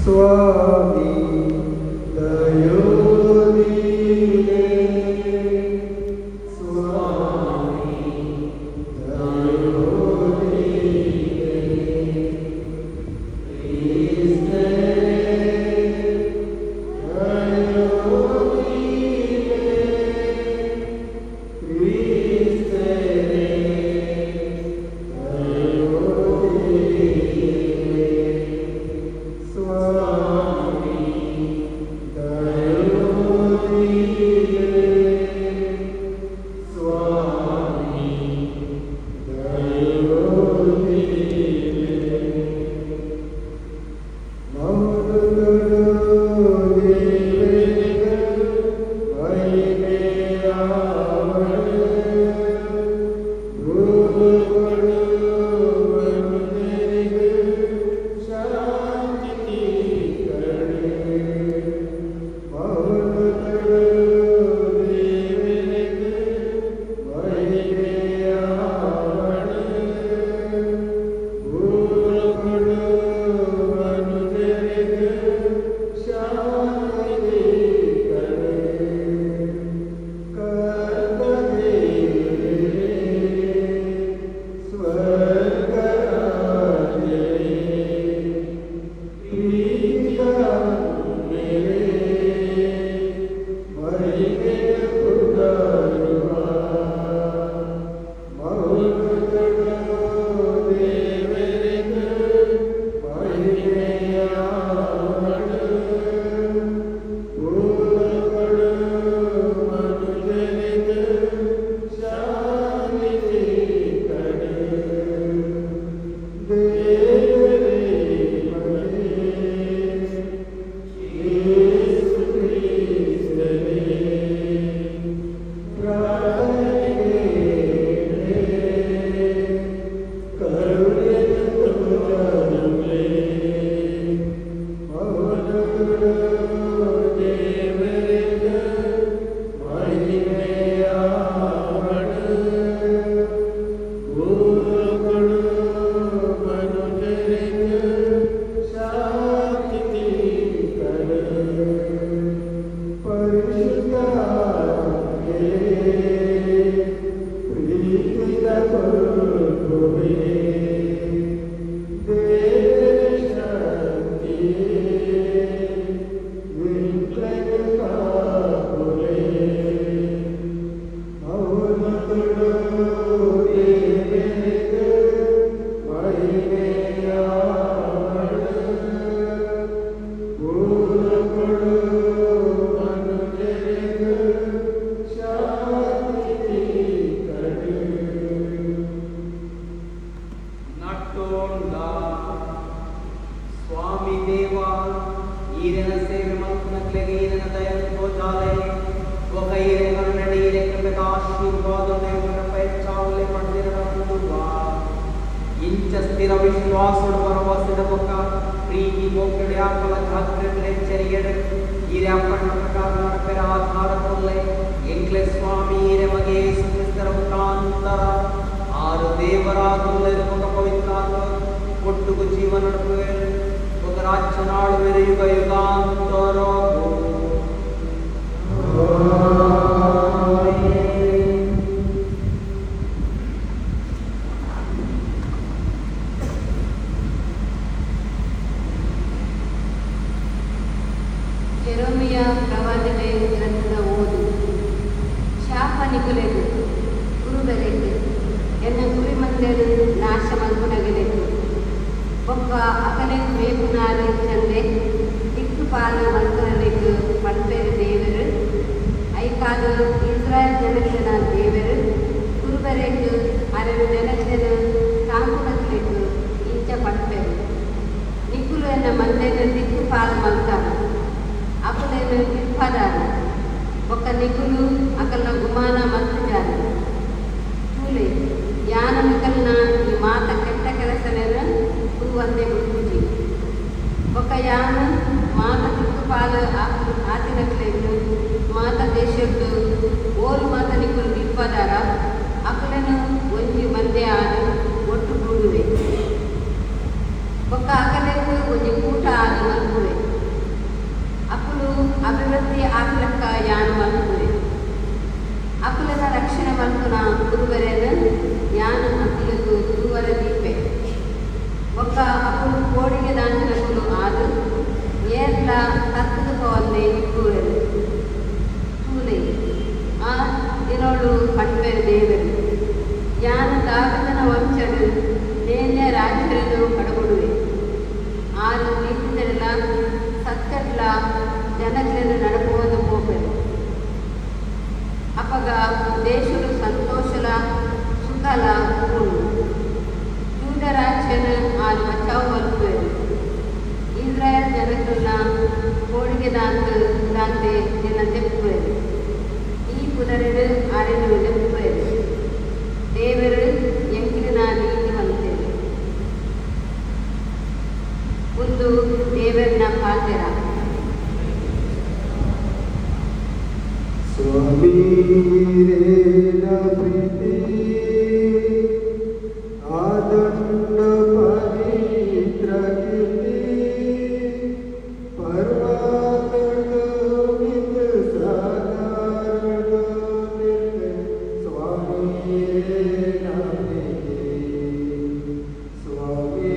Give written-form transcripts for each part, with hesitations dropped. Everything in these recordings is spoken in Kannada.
Swami स्थिर विश्वास भरवसे प्रीति मोकड़े आपल जागृत चरियड ईरे अपन्न प्रकार नडपेर आधार कोल्ले ಎಂಕ್ಲೆ ಸ್ವಾಮಿ ಮಗೆ ಸುಕ್ರಿಸ್ತರ ಮುಖಾಂತರ ಆರು ದೇವರಾಗುವ ಪವಿತ್ರಾತ್ಮ ಒಟ್ಟುಗು ಜೀವನ ನಡುವೆ ఒక ರಾಜ್ಯ ನಾಳುವೆ ಯುಗ ಯುಗಾಂತರ ಯೆರೆಮೀಯ ಪ್ರವಾದನೆ ಗ್ರಂಥದ ಓದು. ಶಾಪನಿಗುಲೆದು ಕುರುಬೆಲೆದು ಎನ್ನ ಕುರಿಮಂದೆಡು ನಾಶಮಗುನಗೆಲೆದು ಒಕ್ಕ ಅಕಲೆಗ್ ಮೇಪುನಾಲು ಚಂದೆ ದಿಕ್ಕುಪಾಲು ಮಂತ್ರಲೆಗ್ ಪಡ್ಪೆರು ದೇವರು ಐಕಾಲು ಇಸ್ರಾಯೇಲ್ ಜನಗನ ದೇವರು ಕುರುಬೆಲೆಗ್ ಅರೆಡು ಜನಗನ ತಾಂಬುನಕ್ಲೆಗ್ ಇಂಚ ಪಡ್ಪೆರು ನಿಕ್ಕುಲು ಎನ್ನ ಮಂದೆನ ದಿಕ್ಕುಪಾಲು ಮಲ್ತಾರ ಅಕಲೇನು ಇರ್ಪದಾರ ఒక నిగులు అకల గుమాన మత్తుజారు చూలే యానమికల్న ఈ మాత కెట్ట కెలసనేన కురువందే బుద్ధి ఒక యాన మాత దిక్కుపాలు ఆతినట్లేదు మాత దేశದ್ದು ಓಲು ಮಾತ ನಿಗುಲು ಇರ್ಪದಾರ ಅಕಲೆನು ಒಂಜಿ ಮಂದೆ ಆಡು ಒಟ್ಟು ಗೂಡುವೆ ఒక అకಲೆకు ಒಂಜಿ ಕೂಟ ಆಡು ಮಲ್ಪುವೆ ಅಕುಲು ಅಭಿವೃದ್ಧಿ ಆಗ್ಲಕ್ಕ ಯಾನು ಮಲ್ಪುವೆ ಅಕುಲನ ರಕ್ಷಣೆ ಮಲ್ಪುನ ಗುರುವರೇನ ಯಾನು ಅಕುಲಕು ತೂವರ ದೀಪೆ ಒಕ್ಕ ಅಕುಲು ಕೋಡಿಗೆ ದಾಂಚಿನಕುಲು ಆದು ಏರ್ಲ ತಕ್ಕದು ಪವನ್ನೆ ಇಕ್ಕುವೆರು ತೂಲೆ ಆ ದಿನೋಳು ಪಟ್ವೆರು ದೇವರು ಯಾನು ದಾವಿದನ ವಂಶಡು ನೇನ್ಯ ರಾಜ್ಯರನ್ನು ಕಡಗೊಡುವೆ ಆರು ನೀತಿದೆಲ್ಲ ಸತ್ಕಟ್ಲ ಜನಗಳನ್ನು ನಡಪುವುದು ಹೋಗರು ಅಪಗ ದೇಶಗಳು ಸಂತೋಷಲ ಸುಖಲ ಉಂಡು ಯೂದ ರಾಜ್ಯನ ಆರು ಬಚಾವು ಮಲ್ಪುವೆರು ಇಸ್ರಾಯೇಲ್ ಜನಗಳನ್ನ ಕೋಡಿಗೆ ದಾಂತೆ ಜನ ತೆಪ್ಪುವೆರು ಈ ಪುನರೆಡು ಆರೆನು ತೆಪ್ಪುವೆರು ದೇವರು ಎಂಕಿನ ನೀತಿವಂತರು ಒಂದು ದೇವರನ್ನ ಪಾಲ್ತೆರ स्वामी रे प्रीति आदंड पवित्र कीर्ति परमात्म मित साधारण स्वामी रे प्रीति स्वामी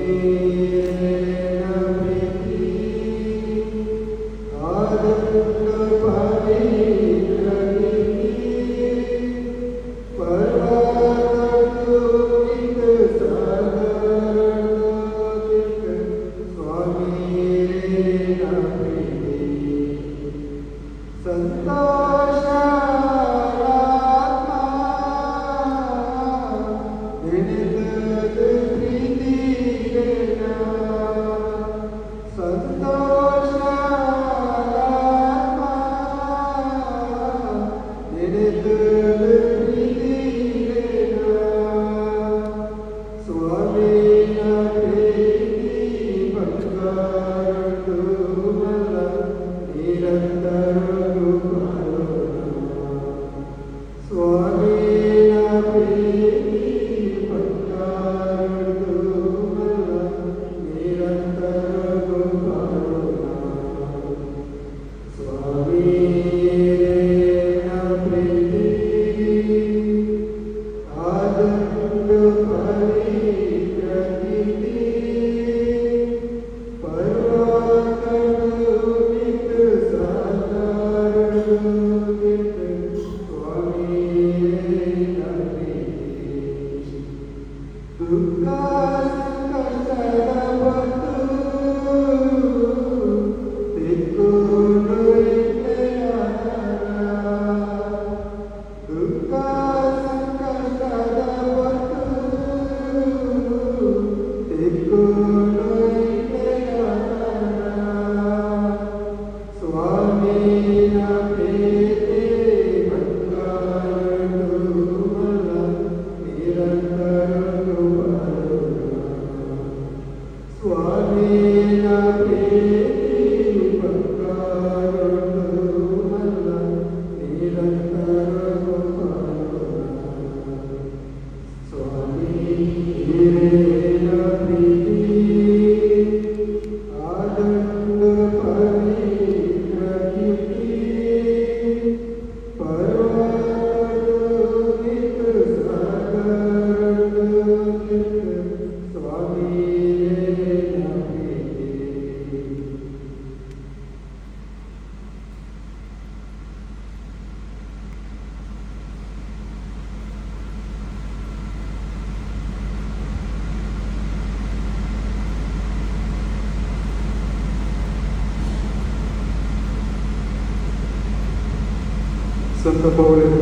ಸಂತ ಪೌಲನು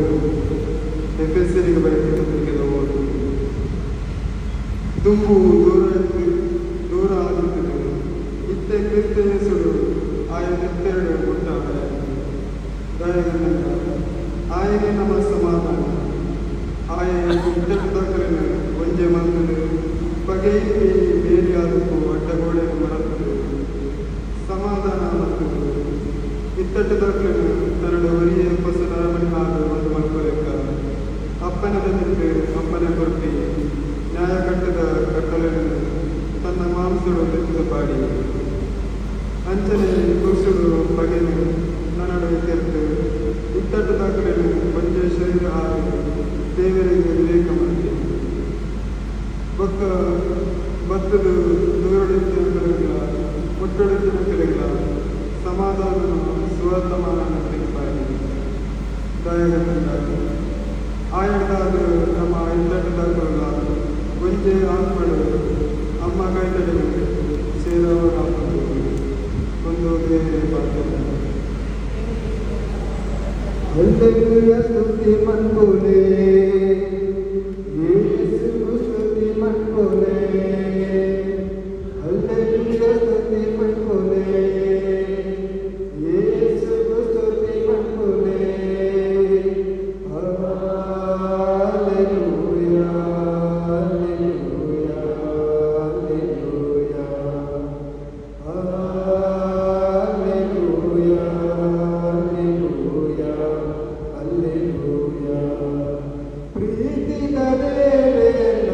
ಎಫೆಸರಿಗೆ ಬರೆದಿದ್ದಕ್ಕೆ ಓದು ದುಂಬು ದೂರ ಆಗುತ್ತದೆ ಇತ್ತೆ ಕ್ರಿಸ್ತೇಸುಡು ಆಯನೆತ್ತೆರಡು ಮುಟ್ಟಾಗ ದಯಗಂದ ಆಯನೇ ನಮ್ಮ ಸಮಾಧಾನ ಆಯ ಇದ್ದಕ್ಕನ್ನು ಒಂಜೆ ಮಂತದು ಬಗೆ ಬೇರೆ ಅದಕ್ಕೂ ಅಡ್ಡಗೋಡೆಯನ್ನು ಮರತದು ಸಮಾಧಾನ ಮತ್ತು ಇತ್ತಟ್ಟದಕ್ಕನ್ನು ತನ್ನಡ ಒರಿಯ ಹೊಸ ನರಮಣಿ ಹಾಡು ಒಂದು ಮಲ್ಕೊಲೆಕ್ಕ ಅಪ್ಪನ ಬೆಂದಿಟ್ಟು ಅಪ್ಪನ ಕೊಟ್ಟಿ ನ್ಯಾಯ ಕಟ್ಟದ ಕಟ್ಟಲೆಯನ್ನು ತನ್ನ ಮಾಂಸಡು ಬೆತ್ತದ ಪಾಡಿ ಅಂಚನೆ ಕುರುಸುಡು ಬಗೆನು ನನ್ನಡ ತೆರೆದು ಇತ್ತಟ್ಟದಕ್ಕನ್ನು ಒಂಜೆ ಶರೀರ ಹಾಡು ದೇವರಿಗೆ ವಿವೇಕ ಮಾಡಿ ಬತ್ತದು ದೂರಡಿಸಿನ ಕಲೆಗಳ ಮುಟ್ಟೊಡಿಸಿನ ಕಲೆಗಳ ಸಮಾಧಾನ ಸ್ವರ್ತಮಾನ ತೆಗೆಪಾಡಿ ದಯಗಂದಾಗಿ ಆಯಡದಾದ ನಮ್ಮ ಇದ್ದಟ್ಟದಾಗಲ್ಲ ಒಂಜೆ ಆತ್ಮಳು ಅಮ್ಮ ಕೈತಡೆಗೆ ಸೇರವ ಒಂದು ದೇವರೇ ಪ್ರಾರ್ಥನೆ Hallelujah, ಸ್ತುತಿ ಮನ್ಕೋಲೆ ಯೇಸು ಸ್ತುತಿ ಮನ್ಕೋಲೆ Hallelujah, ಸ್ತುತಿ ಮನ್ಕೋಲೆ ಯೇಸು ಸ್ತುತಿ ಮನ್ಕೋಲೆ Hallelujah, Hallelujah, Hallelujah, Hallelujah. ಪ್ರೀತಿ ಕರೆಯಲ್ಲ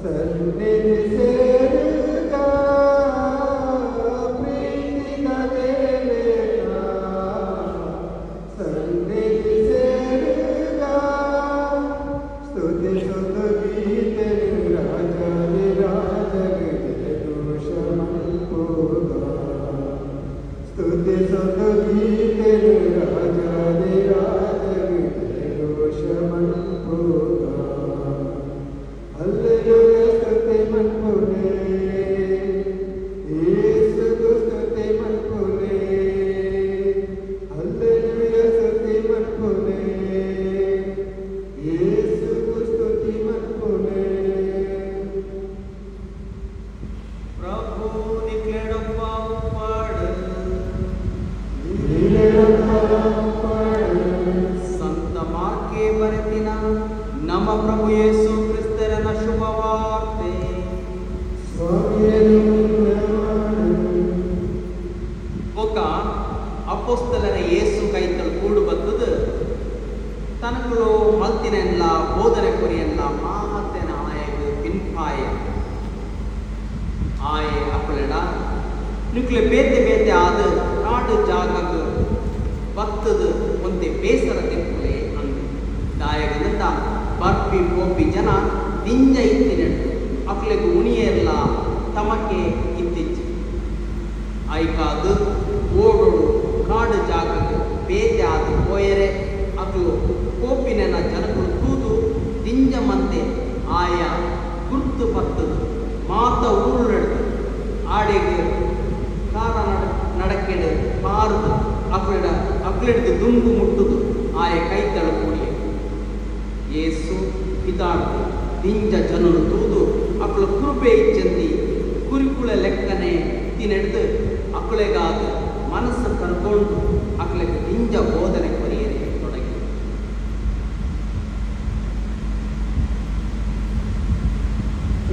ಸನ್ನಿಧಿ ಸೇರುಗ ಪ್ರೀತಿ ಕರೆಯಲ್ಲ ಸನ್ನಿಧಿ ಸೇರುಗ ಸ್ತುತಿ ಸ್ತುತ ಗೀತೆ ರಾಜಾದಿ ರಾಜಗೆ ದೋಷ ಮಲ್ಪೋಗ ಸ್ತುತಿ ಸ್ತುತ ಗೀತೆ ರಾಜಾದಿ ರಾಜಗೆ ದೋಷ ಮಲ್ಪೋಗ Hallelujah, ಸ್ತುತಿ ಮಲ್ಪೋಲೆ ಯೇಸು ಸ್ತುತಿ ಮಲ್ಪೋಲೆ Hallelujah, ಸ್ತುತಿ ಮಲ್ಪೋಲೆ ಯೇಸು ಸ್ತುತಿ ಮಲ್ಪೋಲೆ ಪ್ರಭು ನಿಕ್ಲೆಡಪ್ಪ ಉಪ್ಪಾಡು ಸಂತ ಮಾರ್ಕೆ ಬರೆದಿನ ನಮ್ಮ ಪ್ರಭು ಯೇಸು ಕ್ರಿಸ್ತರನ ಶುಭವಾರ್ತೆ ಒಕ್ಕ ಅಪೊಸ್ತಲರ ಯೇಸು ಕೈತಲ್ ಕೂಡು ಬತ್ತದು ತನಕಲು ಮಲ್ತಿನೆಲ್ಲ ಬೋಧನೆ ಕೊರಿಯಲ್ಲ ಮಾತೆನ ಆಯಗ ಪಿನ್ಪಾಯ ಆಯೆ ಅಪ್ಪಳೆಡ ನಿಕ್ಲೆ ಬೇತೆ ಬೇತೆ ಆದ ಕಾಡು ಜಾಗಗ ಬತ್ತದು ಒಂದೇ ಬೇಸರ ತಿನ್ಕುಲೆ ಅಂದು ದಾಯಗನಂದ ಬರ್ಪಿ ಪೋಪಿ ಜನ ದಿಂಜ ಇತ್ತಿನೆಂಟು ಅಕ್ಲೆಗು ಉಣಿಯೆಲ್ಲ ತಮಕೆ ಇತ್ತಿಚ್ಚಿ ಐಕಾದು ಓಡೋಡು ಕಾಡು ಜಾಗಗ ಬೇತೆ ಆದ ಪೋಯರೆ ಅಕ್ಲು ಕೋಪಿನೆನ ಜನಗಳು ತೂದು ದಿಂಜ ಮಂತೆ ಆಯ ಗುರ್ತು ಬತ್ತದು ಮಾತ ಊರುಳೆಡು ಆಡೆಗೆ ಕಾರ ನಡಕೆಡು ಪಾರುದು ಅಕ್ಲೆಡ್ದು ದುಂಬು ಮುಟ್ಟುದು ಆಯ ಕೈತಳು ಕೂಡಿಯ ಯೇಸು ಹಿತಾಡ್ದು ದಿಂಜ ಜನರು ತೂದು ಅಕ್ಳು ಕೃಪೆ ಇಚ್ಚಂದಿ ಕುರಿಕುಳ ಲೆಕ್ಕನೆ ತಿನೆಡ್ದು ಅಕ್ಳೆಗಾದ ಮನಸ್ಸು ಕರ್ಕೊಂಡು ಅಕ್ಲೆಗೆ ದಿಂಜ ಬೋಧನೆ ಕೊರಿಯರೆ ತೊಡಗಿ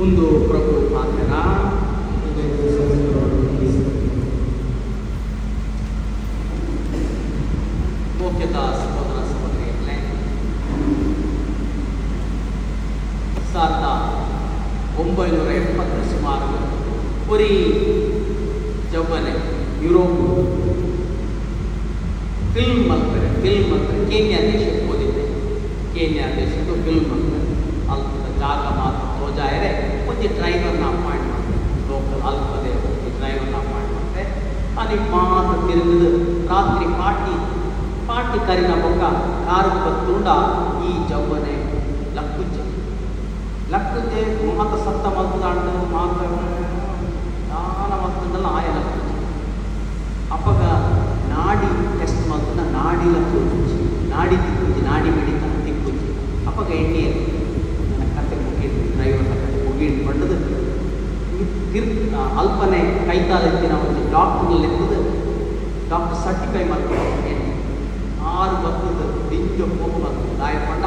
ಒಂದು ಪ್ರಭು ಪಾತ್ರ ಮುಖ್ಯತಾ ಸಹೋದರ ಸಹೋದರಿಯರೇ ಸಾತ 970 ಸುಮಾರು ಪುರಿ ಜಬ್ಬನೆ ಯುರೋಪ್ ಫಿಲ್ಮ್ ಮಾಡ್ತಾರೆ ಕೇನ್ಯಾ ದೇಶಕ್ಕೆ ಹೋಗಿದ್ದೆ ಕೇನ್ಯಾ ದೇಶದ್ದು ಫಿಲ್ಮ್ ಮಾಡ್ತಾರೆ ಅಲ್ಲಿ ಜಾಗ ಮಾತ್ರ ತೋಜಾಯರೆ ಒಂದು ಡ್ರೈವರ್ನ ಅಪಾಯಿಂಟ್ ಮಾಡ್ತಾರೆ ಲೋಕಲ್ ಅಲ್ಪದೇ ಒಂದು ಡ್ರೈವರ್ನ ಅಪಾಯಿಂಟ್ ಮಾಡ್ತಾರೆ ಅಲ್ಲಿ ಮಾತ್ರ ತಿರುಗಿದು ರಾತ್ರಿ ಪಾಟಿ ಕರಿನ ಬೊಕ್ಕ ಕಾರು ಬತ್ತುಂಡ ಈ ಜವ್ವನೆ ಲಕ್ಕುಜ್ಜೆ ಮಾತ ಸತ್ತ ಮಲ್ತದಾಂಡ ಮಾತ ನಾನ ಮಲ್ತದಲ್ಲ ಆಯ ಲಕ್ಕುಜ್ಜೆ ಅಪ್ಪಗ ನಾಡಿ ಟೆಸ್ಟ್ ಮಲ್ತದ ನಾಡಿಲ ತೋಚಿ ನಾಡಿ ತಿಕ್ಕುಜಿ ನಾಡಿ ಮಿಡಿತ ತಿಕ್ಕುಜಿ ಅಪ್ಪಗ ಎಣ್ಣೆಯಲ್ಲಿ ನನ್ನ ಕತೆ ಮುಗಿದು ಡ್ರೈವರ್ನ ಕತೆ ಮುಗಿದು ಪಂಡದು ಅಲ್ಪನೆ ಕೈತಾಲೆತ್ತಿನ ಒಂದು ಡಾಕ್ಟರ್ನಲ್ಲಿರ್ತದೆ ಡಾಕ್ಟರ್ ಸರ್ಟಿಫೈ ಮಾಡ್ಕೊಂಡು 6 ಬರ್ತದ ದಿಂಜು ಹೋಗು ಬರ್ತದೆ ದಾಯಪಂಡ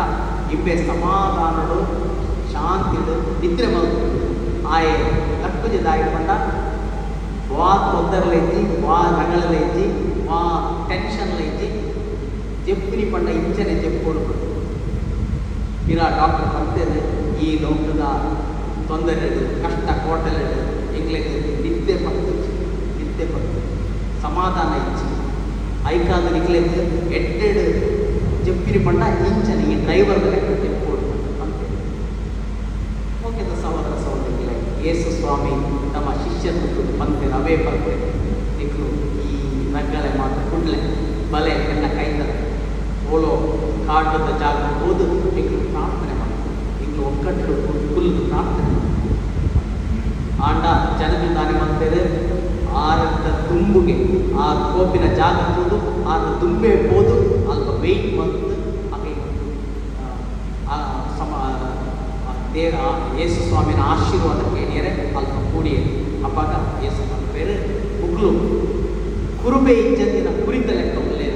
ಇಬ್ಬೆ ಸಮಾಧಾನಡು ಶಾಂತಿಡು ನಿದ್ರೆ ಬರ್ತದೆ ಆಯೆ ಕಟ್ಟುಜಿ ದಾಯಪಂಡ ವಾ ತೊಂದರೆಲೆಜ್ಜಿ ವಾ ರಗಳಲೆಜ್ಜಿ ವಾ ಟೆನ್ಷನ್ಲೆಜ್ಜಿ ಜೆಪ್ಪಿನಿ ಪಂಡ ಇಂಚನೆ ಜೆಪ್ಪೋಡು ಇರಾ ಡಾಕ್ಟರ್ ಅಂತೇನೆ ಈ ಲೋಕದ ತೊಂದರೆ ಕಷ್ಟ ಕೋಟಲೆಡು ಎಂಗ್ಲೆಗೆ ನಿದ್ದೆ ಪತ್ತು ಸಮಾಧಾನ ಇಚ್ಚಿ ಐಕಾದ ನಿಕ್ಲೆಗೆ ಎಡ್ಡೆಡು ಜಪ್ಪಿನಿ ಪಂಡ ಇಂಚನೆ ಈ ಡ್ರೈವರ್ ಲೆಕ್ಕ ಜೆಪ್ಪೋಡು ಅಂತೆ ಓಕೆದ ಸಹೋದರ ಸಹೋದರಿಗಳೇ ಯೇಸು ಸ್ವಾಮಿ ತಮ್ಮ ಶಿಷ್ಯರು ಬಂತೆ ರವೇ ಬರ್ತೆ ನಿಕ್ಲು ಈ ರಗ್ಗಳೆ ಮಾತ್ರ ಕುಂಡ್ಲೆ ಬಲೆ ಎನ್ನ ಕೈತಾರೆ ಓಲೋ ಕಾಟದ ಜಾಗ ಹೋದು ನಿಕ್ಲು ಪ್ರಾರ್ಥನೆ ಮಾಡ್ತಾರೆ ನಿಕ್ಲು ಒಕ್ಕಟ್ಟು ಫುಲ್ ಪ್ರಾರ್ಥನೆ ಆಂಡ ಜನರು ದಾನಿ ಮಾಡ್ತೇವೆ ಆರದ ತುಂಬುಗೆ ಆ ಕೋಪಿನ ಜಾಗ ಹೋದು ಆದ ತುಂಬೆ ಹೋದು ಅಲ್ಪ ವೆಯ್ಟ್ ಬಂದು ಹಾಗೆ ಯೇಸು ಸ್ವಾಮಿನ ಆಶೀರ್ವಾದ ಕೇಳಿಯರೆ ಅಲ್ಪ ಕೂಡಿಯರೆ ಅಪ್ಪಾಗ ಯೇಸು ಸ್ವಾಮಿ ಬೇರೆ ಮುಗ್ಲು ಕುರುಬೆ ಇಜ್ಜತ್ತಿನ ಕುರಿತ ಲೆಕ್ಕ ಒಳ್ಳೆ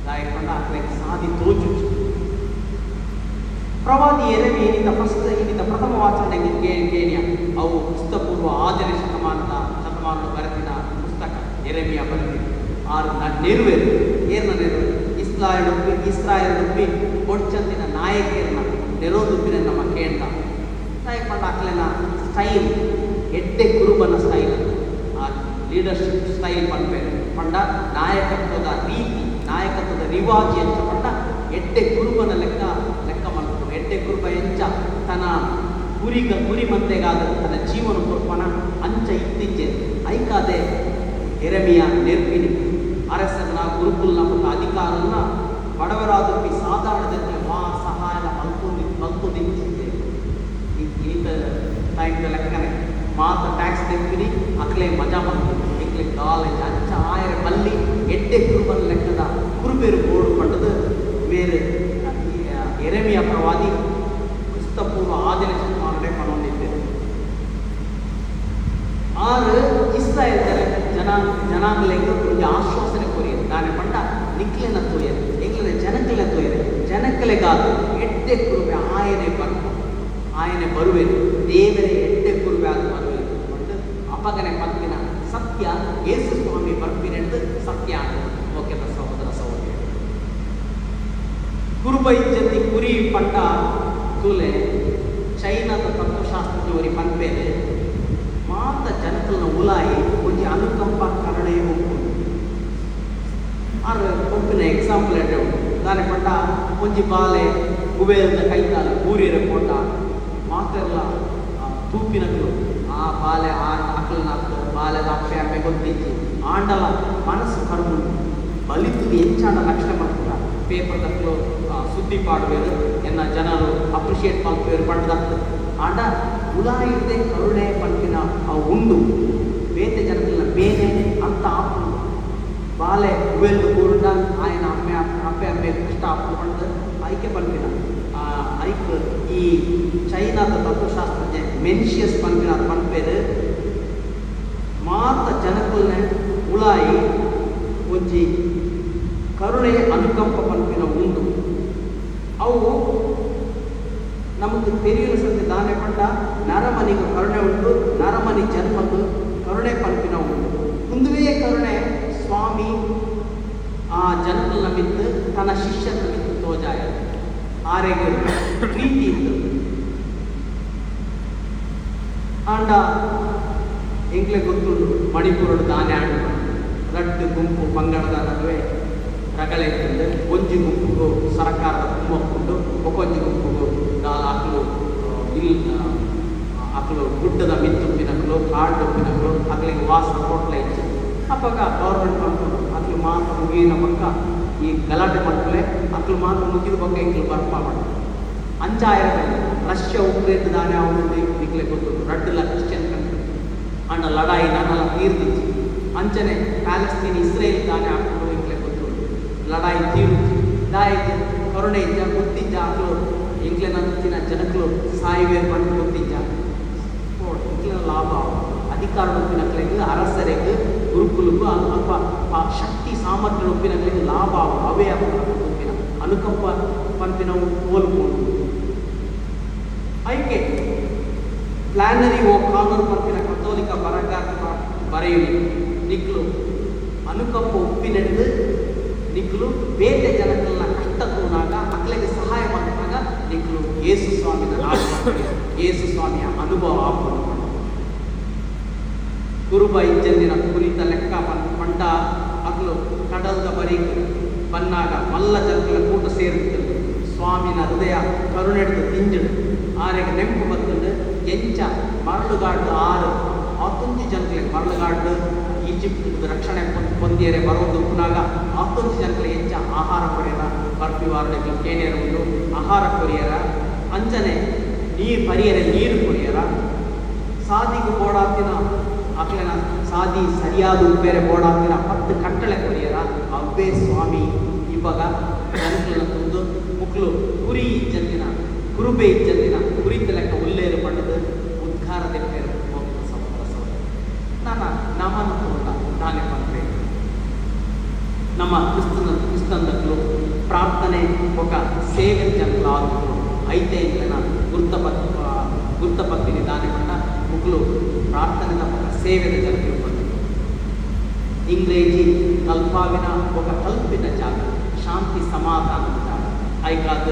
ದಾಯಕೊಂಡ ಲೆಕ್ಕ ಸಾಧಿ ತೋಜು ಪ್ರವಾದಿ ಎರೆಮಿ ಏನಿಂದ ಪ್ರಥಮ ವಾಚನ ಕೇಳಿಯ ಅವು ಕ್ರಿಸ್ತಪೂರ್ವ 6ನೇ ಶತಮಾನದ ಬರೆದಿನ ಪುಸ್ತಕ ಎರೆಮಿಯ ಬರೆದಿ ಆರು ನೆರವೇರು ಏನ ನೆರವೇರು ಇಸ್ರಾಯೇಲ್ ಕೊಡ್ಚಂದಿನ ನಾಯಕಿಯರನ್ನ ನೆರೋದುಪ್ಪಿನ ನಮ್ಮ ಕೇಳ್ದ ನಾಯಕೊಂಡ ಅಕ್ಲೆನ ಸ್ಟೈಲ್ ಎಡ್ಡೆ ಕುರುಬನ ಸ್ಟೈಲ್ ಆ ಲೀಡರ್ಶಿಪ್ ಸ್ಟೈಲ್ ಪಂಪೇರು ಪಂಡ ನಾಯಕತ್ವದ ರೀತಿ ನಾಯಕತ್ವದ ರಿವಾಜಿ ಅಂತ ಪಂಡ ಎಡ್ಡೆ ಕುರುಬನ ಲೆಕ್ಕ ಮಾಡ್ಕೊಂಡು ಎಡ್ಡೆ ಕುರುಬ ಎಂಚ ತನ್ನ ಗುರಿ ಮಂತೆಗಾದ ತನ್ನ ಜೀವನ ಕುರುಬನ ಅಂಚ ಇತ್ತೀಚೆ ಐಕಾದೆ ಎರೆಮಿಯ ನೆರ್ಪಿನಿ ಅರಸನ ಗುರುಕುಲ್ನ ಮತ್ತು ಅಧಿಕಾರನ ಬಡವರಾದ ಸಾಧಾರಣ ಜನರಿಗೆ ಸಹಾಯ ಮಲ್ಕೊಂಡಿದ್ದೆ ಈತ ಟೈಮ್ ಲೆಕ್ಕನೆ ಮಾತು ಟ್ಯಾಕ್ಸ್ ತೆಪ್ಪಿನಿ ಅಕ್ಲೆ ಮಜಾ ಬಂತು ಇಕ್ಲೆ ಕಾಲೇಜ್ ಅಂಚ ಆಯರೆ ಮಲ್ಲಿ ಎಡ್ಡೆ ಕುರುಬನ ಲೆಕ್ಕದ ಕುರುಬೇರು ಬೋರ್ಡು ಪಂಡದು ಬೇರೆ ಎರೆಮಿಯ ಪ್ರವಾದಿ ಕ್ರಿಸ್ತಪೂರ್ವ 6ನೇ ಶತಮಾನವೇ ಪಣೊಂದಿದ್ದೇನೆ ಆರು ಇಸ್ರಾಯೇಲ್ ಜನಾಂಗಲೆಂಗ ಒಂದು ಆಶ್ವಾಸನೆ ಕೊರಿಯರು ನಾನೇ ಪಂಡ ನಿಕ್ಲೆನ ತೋಯರು ಎಂಗ್ಲನೆ ಜನಕ್ಕಲೆ ತೋಯರು ಜನಕ್ಕಲೆಗಾದ ಎಡ್ಡೆ ಕುರುಬೆ ಆಯನೆ ಬರುವೆನು ದೇವರೇ ಎಡ್ಡೆ ಕುರುಬೆ ಆದ ಬರುವೆನು ಪಂಡು ಅಪಗನೆ ಪಂಪಿನ ಸತ್ಯ ಯೇಸು ಸ್ವಾಮಿ ಬರ್ಪಿನೆಂದು ಸತ್ಯ ಅಂತ ಓಕೆದ ಸಹೋದರ ಸಹೋದರಿ ಕುರುಬ ಇಜ್ಜತಿ ಕುರಿ ಪಂಡ ತೂಲೆ ಚೈನಾದ ತತ್ವಶಾಸ್ತ್ರಜ್ಞವರಿ ಪಂಪೇಲೆ ಮಾತ ಜನಕಲ್ನ ಉಲಾಯಿ ಒಂಜಿ ಅನುಕಂಪ ಕರುಣೆ ಉಂಟು ಆರು ಪಂಪಿನ ಎಕ್ಸಾಂಪಲ್ ಎಡ್ಡೆ ಉಂಟು ದಾನೆ ಪಂಡ ಒಂಜಿ ಬಾಲೆ ಕುಬೇರದ ಕೈತಾಲ ಊರಿರ ಕೊಂಡ ಮಾತೆಲ್ಲ ತೂಪಿನಗಳು ಆ ಬಾಲೆ ಆಕಲನ ಬಾಲೆದ ಅಪ್ಪೆ ಅಪ್ಪೆ ಗೊತ್ತಿಜ್ಜಿ ಆಂಡಲ ಮನಸ್ಸು ಕರ್ಮುಂಡು ಬಲಿತು ಎಂಚಾಂಡ ಲಕ್ಷಣೆ ಮಾಡ್ತಾರ ಪೇಪರ್ ತಕ್ಕಲು ಸುದ್ದಿ ಪಾಡುವೇರು ಎನ್ನ ಜನರು ಅಪ್ರಿಷಿಯೇಟ್ ಮಾಡ್ತೇವೆ ಪಂಡದಾಗ್ತದೆ ಆಂಡ ಉಲಾಯಿದೆ ಕರುಣೆ ಪಂಪಿನ ಉಂಡು ಬೇತೆ ಜನಗಳನ್ನ ಬೇನೆ ಅಂತ ಆಪುಂಡು ಬಾಲೆ ಉವೆಲ್ದು ಕೂರುಂಡ ಆಯನ ಅಪ್ಪೆ ಕಷ್ಟ ಆಪುಂಡು ಪಂಡ ಐಕೆ ಪಂಪಿನ ಐಕ್ ಈ ಚೈನಾದ ತತ್ವಶಾಸ್ತ್ರಜ್ಞ ಮೆನ್ಷಿಯಸ್ ಪಂಪಿನ ಪಂಪೇರು ಮಾತ ಜನಗಳನ್ನ ಉಲಾಯಿ ಒಂಜಿ ಕರುಣೆ ಅನುಕಂಪ ಪಂಪಿನ ಉಂಡು ಅವು ನಮಗೆ ತೆರೆಯಲು ಸತ್ಯ ದಾನೆ ಪಂಡ ನರಮನಿಗೆ ಕರುಣೆ ಉಂಟು ನರಮನಿ ಜನ್ಮದ್ದು ಕರುಣೆ ಪಂಪಿನ ಉಂಟು ಕುಂದುವೆಯೇ ಕರುಣೆ ಸ್ವಾಮಿ ಆ ಜನರನ್ನ ಮಿತ್ತು ತನ್ನ ಶಿಷ್ಯನ ಮಿತ್ತು ತೋಜಾಯ ಆರೆಗೆ ಪ್ರೀತಿ ಇತ್ತು ಆಂಡ ಎಂಗ್ಲೆ ಗೊತ್ತುಂಡು ಮಣಿಪುರದ ದಾನೆ ಆಂಡು ರಟ್ಟು ಗುಂಪು ಪಂಗಡದ ನಡುವೆ ರಗಳೆ ಇರ್ತದೆ ಒಂಜಿ ಗುಂಪುಗೂ ಸರ್ಕಾರದ ಕುಮ್ಮಕ್ಕೊಂಡು ಒಕ್ಕೊಂಜಿ ಗುಂಪುಗೂ ಆಕಳು ಆಕಳು ಗುಡ್ಡದ ಮಿತ್ತುಪ್ಪಿನಗಳು ಕಾಡುಪ್ಪಿನಗಳು ಅಕ್ಲಿಗೆ ವಾಸ ಹೋಟ್ಲ ಇಚ್ಚು ಅಪ್ಪಾಗ ಗೌರ್ಮೆಂಟ್ ಮಾಡ್ಕೊಂಡು ಅಕ್ಲು ಮಾತ್ರ ಮುಗಿನ ಪಕ್ಕ ಈ ಗಲಾಟೆ ಮಾಡ್ಕೊಳ್ಳೆ ಅಕ್ಲು ಮಾತ್ರ ಮುಗಿದ ಪಕ್ಕ ಇಂಕ್ಲು ಬರ್ಪ ಮಾಡ್ತಾರೆ ಅಂಚಾಯಿರಬೇಕು ರಷ್ಯಾ ಉಕ್ರೇನ್ ದಾನೆ ಅವನು ನಿಕ್ಲೆ ಗೊತ್ತು ರಡ್ಡುಲ ಕ್ರಿಶ್ಚಿಯನ್ ಕಂಟ್ರಿ ಅಂಡ ಲಡಾಯಿ ನಾನೆಲ್ಲ ತೀರ್ದಿಚ್ಚಿ ಅಂಚನೆ ಪ್ಯಾಲೆಸ್ತೀನ್ ಇಸ್ರೇಲ್ ದಾನೆ ಹಾಕೊಂಡು ಇಂಕ್ಲೆ ಗೊತ್ತು ಲಡಾಯಿ ತೀರುತ್ತಿ ದಾಯಿತು ಕರುಣೆ ಇದ್ದ ಗೊತ್ತಿದ್ದ ಅಕ್ಲು ಇಂಗ್ಲೆಂಡ್ ಜನಕಲು ಸಾಯಿವೆ ಪಂಡು ಗೊತ್ತಿದ್ದ ಇಂಗ್ಲೆಂಡ್ ಲಾಭ ಅಧಿಕಾರ ಒಪ್ಪಿನಗಳಿಗೆ ಅರಸರಿಗೆ ಗುರುಕುಲಕ್ಕೂ ಅಲ್ಪ ಶಕ್ತಿ ಸಾಮರ್ಥ್ಯ ಒಪ್ಪಿನಗಳಿಗೆ ಲಾಭ ಅವೇ ಒಪ್ಪಿನ ಅನುಕಂಪ ಪಂಪಿನವು ಹೋಲ್ಕೊಂಡು ಐಕೆ ಪ್ಲಾನರಿ ಓ ಕಾನೂನು ಪಂಪಿನ ಕಥೋಲಿಕ ಬರಗಾರ ಬರೆಯುವಿ ನಿಕ್ಲು ಅನುಕಂಪ ಒಪ್ಪಿನಡೆದು ನಿಕ್ಲು ಬೇರೆ ಜನಗಳನ್ನ ಕಷ್ಟದೂನಾಗ ಮಕ್ಕಳಿಗೆ ಸಹಾಯ ಮಾಡಿದಾಗ ನಿಕ್ಲು ಯೇಸು ಸ್ವಾಮಿನ ಯೇಸು ಸ್ವಾಮಿಯ ಅನುಭವ ಆಗ್ಬೋದು ಕುರುಬ ಇಜ್ಜಂದಿನ ಕುರಿತ ಲೆಕ್ಕ ಪಂಡ ಮಕ್ಕಳು ಕಡಲ್ದ ಬರೀಕ್ ಬನ್ನಾಗ ಮಲ್ಲ ಜನಗಳ ಕೂಟ ಸೇರುತ್ತದೆ ಸ್ವಾಮಿನ ಹೃದಯ ಕರುಣೆಡ್ದು ತಿಂಜಡು ಆರೆಗೆ ನೆಂಪು ಬರ್ತದೆ ಎಂಚ ಮರಳುಗಾಡು ಆರು 11 ಜನಗಳಿಗೆ ಮರಳುಗಾಡು ಈಜಿಪ್ಟ್ ರಕ್ಷಣೆ ಹೊಂದಿಯರೆ ಬರೋದು ಪುನಾಗ 11 ಜನಗಳಿಗೆ ಹೆಚ್ಚ ಆಹಾರ ಕೊರಿಯರ ಬರ್ಪಿವಾರಗಳಿಗೆ ಕೇಣಿಯರ ಒಂದು ಆಹಾರ ಕೊರಿಯರ ಅಂಚನೆ ನೀರು ಪರಿಯರ ನೀರು ಕೊರಿಯರ ಸಾದಿಗೆ ಬೋಡಾತಿನ ಅಕ್ಲೆನ ಸಾದಿ ಸರಿಯಾದ ಬೇರೆ ಬೋಡಾತಿನ 10 ಕಟ್ಟಳೆ ಕೊರಿಯರ ಅವೇ ಸ್ವಾಮಿ ಇವಾಗ ಜನಗಳನ್ನ ತಂದು ಮುಕ್ಳು ಕುರಿ ಇಜ್ಜಂದಿನ ಕುರುಬೆ ಇಜ್ಜಂದಿನ ಕುರಿತ ಲೆಕ್ಕ ಉಲ್ಲೇರು ಪಡೆದು ಉದ್ಘಾರದೆ ಬೇರೆ ನಾನು ನಮ್ಮನ್ನು ಕೂಡ ನಾನೇ ಬಂದೆ ನಮ್ಮ ಕ್ರಿಸ್ತಂದಕ್ಕಲು ಪ್ರಾರ್ಥನೆ ఒక ಸೇವೆ ಜನಲಾದು ಐತೆ ಇಂಗ್ಲೆನ ಗುರ್ತಪತ್ತಿನಿ ದಾನೆ ಪಟ್ಟ ಮುಗ್ಲು ಪ್ರಾರ್ಥನೆದ ఒక ಸೇವೆದ ಜನಗಳು ಬಂದರು ಇಂಗ್ರೇಜಿ ಕಲ್ಪಾವಿನ ఒక ಕಲ್ಪಿನ ಜಾಗ ಶಾಂತಿ ಸಮಾಧಾನದ ಜಾಗ ಐಕಾದ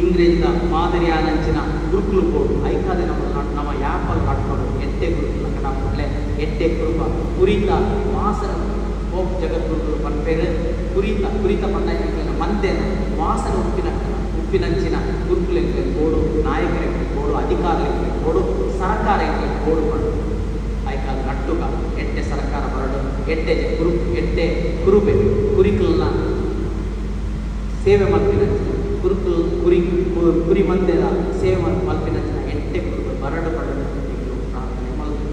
ಇಂಗ್ರೇಜಿದ ಮಾದರಿಯಾನಂಚಿನ ಗುರುಕುಲು ಬೋರ್ಡು ಐಕಾದೆ ನಮ್ಮ ಯಾಪಲ್ ಕಟ್ಕೊಂಡು ಎಟ್ಟೆ ಗುರುಕುಲ ಕಡಾಪುಟ್ಲೆ ಎಟ್ಟೆ ಕುರುಬ ಕುರಿತ ವಾಸನ ಹೋಗ್ ಜಗದ್ಗುರುಗಳು ಬರ್ಪೇರು ಕುರಿತ ಪಂಡ ಮಂತೆನ ವಾಸನ ಉಪ್ಪಿನಂಚಿನ ಗುರುಕುಲೆಂಗೆ ಬೋಡು ನಾಯಕರಿಗೆ ಬೋಡು ಅಧಿಕಾರಿಗಳಿಗೆ ಬೋಡು ಸರ್ಕಾರಗಳಿಗೆ ಬೋಡು ಮಾಡು ಐಕಾದ ನಟ್ಟುಗ ಎಟ್ಟೆ ಸರ್ಕಾರ ಬರಡು ಎಟ್ಟೆ ಕುರುಬೆ ಕುರಿಕಲ್ನ ಸೇವೆ ಮಲ್ಪಿನಂಚಿನ ಕುರಿ ಮಂದಿರ ಸೇವೆ ಮಲ್ಪಿನಂಚಿನ ಎಟ್ಟೆ ಕುರುಬೆ ಬರಡು ಪಡಲು ಪ್ರಾರ್ಥನೆ ಮಲ್ಪು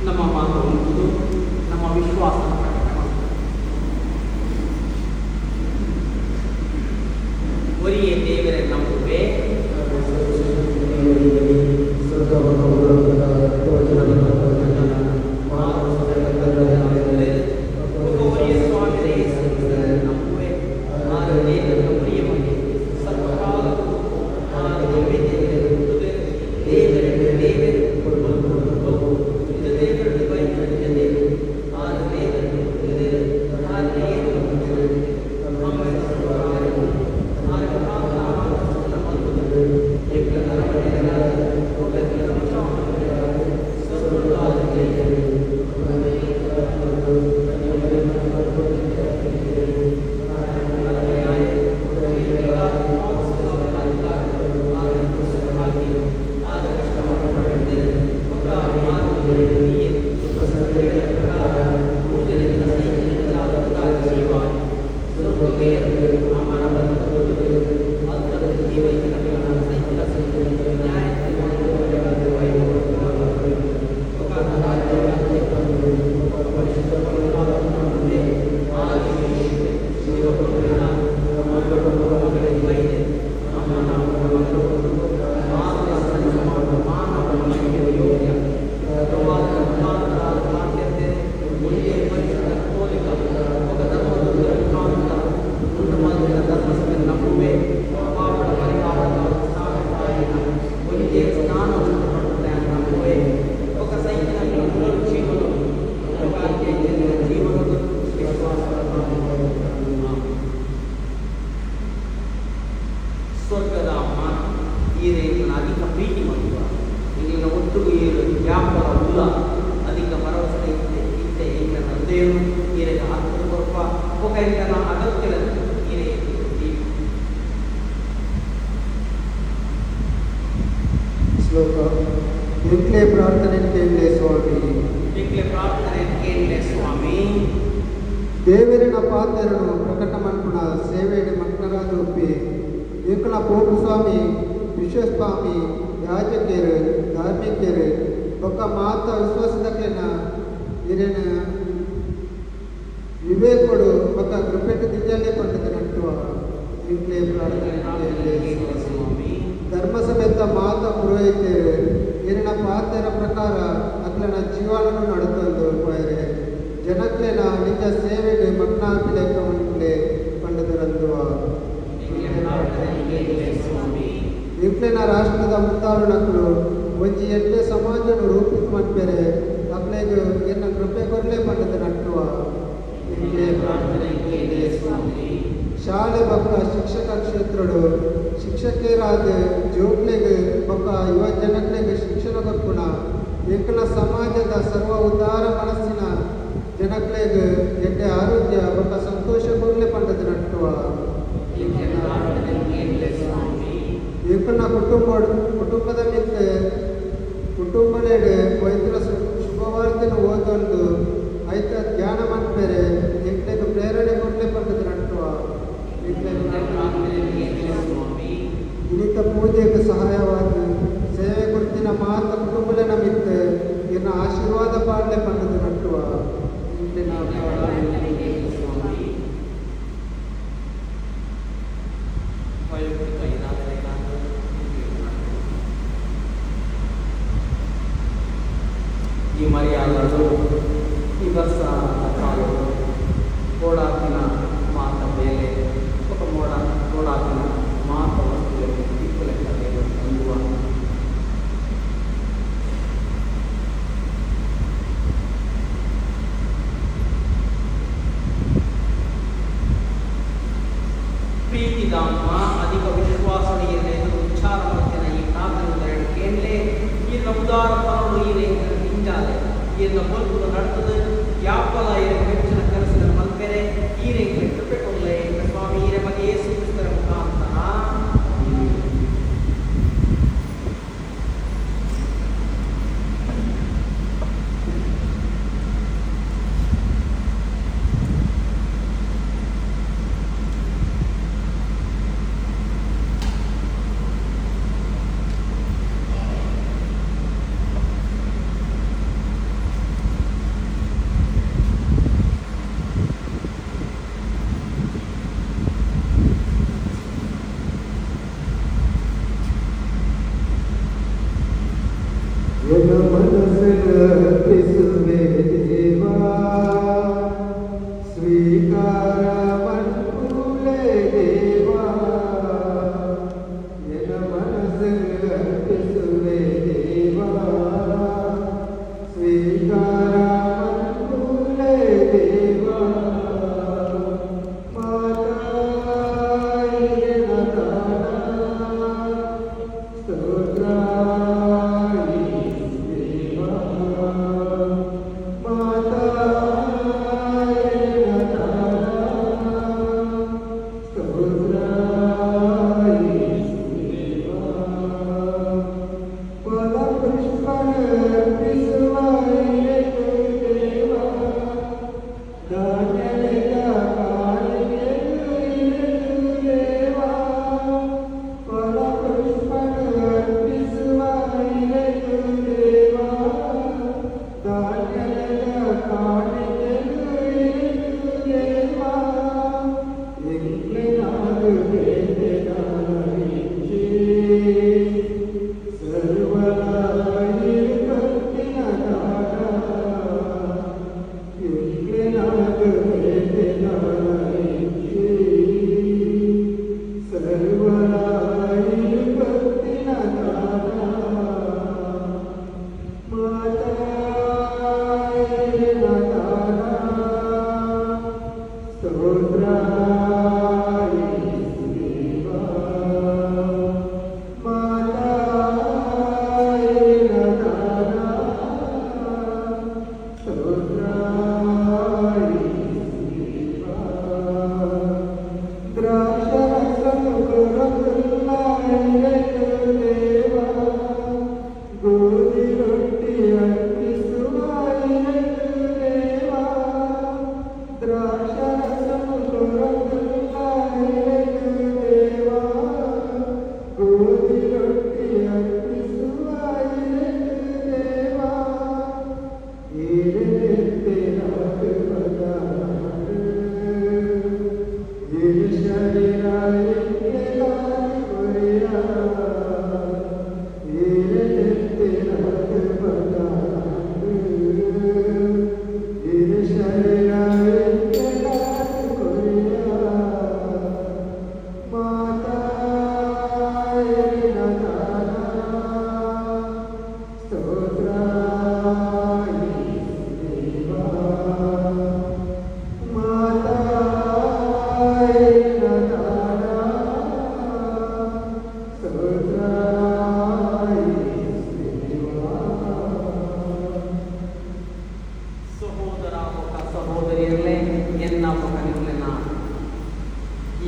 ನಮ್ಮ ಮಾತು ಒಂದು ನಮ್ಮ ವಿಶ್ವಾಸದ ಪ್ರಕಟಣೆ ಒರಿಯೇ ದೇವರೇ ನಂಬುವೆ ದೇವರಿನ ಪಾತ್ರರನ್ನು ಪ್ರಕಟ ಮನ್ಪುನ ಸೇವೆಯ ಮಕ್ಕಳಾದೊಪ್ಪಿ ಏಕಲ ಪೋಪು ಸ್ವಾಮಿ ವಿಶ್ವಸ್ವಾಮಿ ಯಾಜಕರು ಧಾರ್ಮಿಕರು ಬೊಕ್ಕ ಮಾತ ವಿಶ್ವಾಸದಕ್ಲೆನ ಇರೇನ ವಿವೇಕೊಡು ಬೊಕ್ಕ ಕೃಪೆಟ್ಟು ದಿಜಾಲೆ ಪಂಡದ ನಟ್ಟುವ ಇಂಕ್ಲೆ ಪ್ರಾರ್ಥನೆ ಧರ್ಮ ಸಮೇತ ಮಾತ ಪುರೋಹಿತರು ಇರಿನ ಪಾತ್ಯರ ಪ್ರಕಾರ ಅಕ್ಲನ ಜೀವನವನ್ನು ನಡೆತಂದು ಪೋಯರೆ ಜನಕ್ಲೆನ ನಿಜ ಸೇವೆಗೆ ಮಗ್ನಾಪಿಲೆಕ್ಕವನ್ಲೆ ಪಂಡದರಂದುವ ಇಂಕ್ಲೆನ ರಾಷ್ಟ್ರದ ಮುಂದಾಳುನಕ್ಕಳು ಒಂಜಿ ಎಡ್ಡೆ ಸಮಾಜನು ರೂಪಿತ ಮನ್ಪೆರೆ ಅಕ್ಲೆಗೆ ಎನ್ನ ಕೃಪೆ ಕೊರ್ಲೆ ಪಂಡದ ನಟ್ಟುವ ಶಾಲೆ ಬೊಕ್ಕ ಶಿಕ್ಷಕ ಕ್ಷೇತ್ರಡು ಶಿಕ್ಷಕಿಯರಾದ ಜೋಕ್ಲೆಗೆ ಬೊಕ್ಕ ಯುವ ಜನಕ್ಲೆಗೆ ಶಿಕ್ಷಣ ಕೊರ್ಪುಣ ಏಕಲ ಸಮಾಜದ ಸರ್ವ ಉದಾರ ಮನಸ್ಸಿನ ಜನಕ್ಲೆಗೆ ಎಡ್ಡೆ ಆರೋಗ್ಯ ಬೊಕ್ಕ ಸಂತೋಷ ಕೊರ್ಲೆ ಪಂಡದ ನಟ್ಟುವ ಏಕನ ಕುಟುಂಬದ ಮಿತ್ತೆ ಕುಟುಂಬಲೇಡೆ ಪವಿತ್ರ ಶುಭವಾರ್ತೆನ ಓದೊಂದು ಐತ ಧ್ಯಾನ ಮನ್ಪೆರೆ ಎಂಕ್ಲೆಗೆ ಪ್ರೇರಣೆ ಕೊರ್ಲೆ ಪಂಡದ ನಟ್ಟುವ ಇನಿತ ಪೂಜೆಗೆ ಸಹಾಯವಾದ ಸೇವೆ ಕೊಡ್ತಿನ ಮಾತ ಕುಟುಂಬಲೆ ನಮಿತ್ತೆ ಇನ್ನ ಆಶೀರ್ವಾದ ಪಾಡ್ಲೆ ಪಂಡದ ನಟ್ಟುವ ಈ ಮರ್ಯಾದಗಳು ಈ ವರ್ಷ ಓಡಾಕಿನ ಮಾತ ಮೇಲೆ ఒక ಓಡಾಕಿನ ಮಾತ ವಸ್ತುಗಳಿಗೆ ತಿಕ್ಕಲೆಕ್ಕದೆ ಹೊಂದುವ ಪ್ರೀತಿದಾನ್ಮ ಅಧಿಕ ವಿಶ್ವಾಸನೆಯನ್ನೇ ಉಚ್ಚಾರ ಮಾಡ್ತಿನ ಈ ಪ್ರಾರ್ಥನೆ ಕೇಳಲೇ ಈ ಉದಾರ ಪರಡು ಈ ಹಿಂಜಾಲೆ ಈಯನ್ನ ಬದುಕು ನಡೆತದೆ ಯಾಪಲ ಹೆಚ್ಚಿನ ಕೆಲಸದ ಮಲ್ಪೆರೆ ಈ ರೇಖೆ ಕೃಪೆಕೊಳ್ಳೆ ಸ್ವಾಮಿ ಈ ನಮಗೆ ಯೇಸು ಕ್ರಿಸ್ತರ ಮುಖಾಂತರ ದ್ರಾಕ್ಷರಸಮು